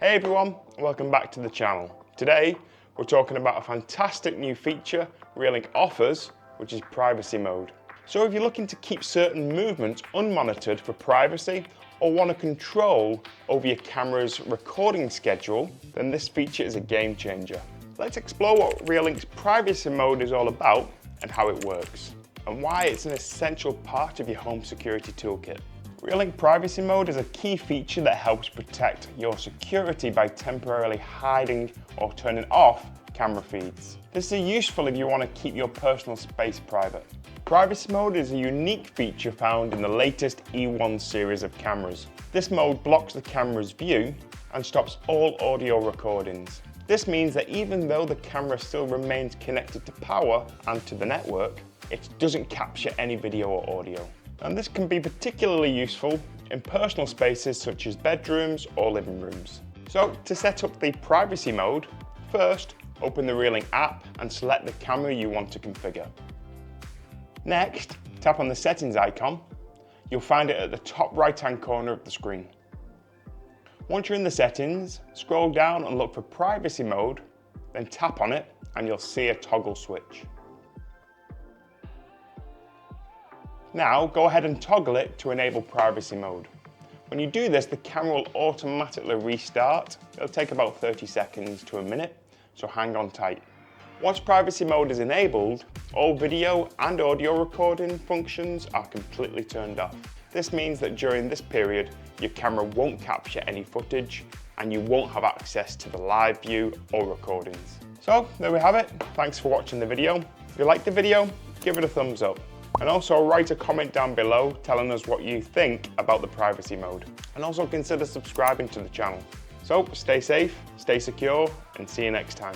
Hey everyone, welcome back to the channel. Today we're talking about a fantastic new feature Reolink offers, which is Privacy Mode. So if you're looking to keep certain movements unmonitored for privacy or want to control over your camera's recording schedule, then this feature is a game changer. Let's explore what Reolink's Privacy Mode is all about and how it works, and why it's an essential part of your home security toolkit. Reolink Privacy Mode is a key feature that helps protect your security by temporarily hiding or turning off camera feeds. This is useful if you want to keep your personal space private. Privacy Mode is a unique feature found in the latest E1 series of cameras. This mode blocks the camera's view and stops all audio recordings. This means that even though the camera still remains connected to power and to the network, it doesn't capture any video or audio. And this can be particularly useful in personal spaces such as bedrooms or living rooms. So to set up the Privacy Mode, first open the Reolink app and select the camera you want to configure. Next, tap on the settings icon. You'll find it at the top right-hand corner of the screen. Once you're in the settings, scroll down and look for Privacy Mode, then tap on it and you'll see a toggle switch. Now go ahead and toggle it to enable Privacy Mode. When you do this, the camera will automatically restart. It'll take about 30 seconds to a minute, so hang on tight. Once Privacy Mode is enabled, all video and audio recording functions are completely turned off. This means that during this period, your camera won't capture any footage and you won't have access to the live view or recordings. So there we have it. Thanks for watching the video. If you liked the video, give it a thumbs up. And also write a comment down below telling us what you think about the Privacy Mode. And also consider subscribing to the channel. So stay safe, stay secure, and see you next time.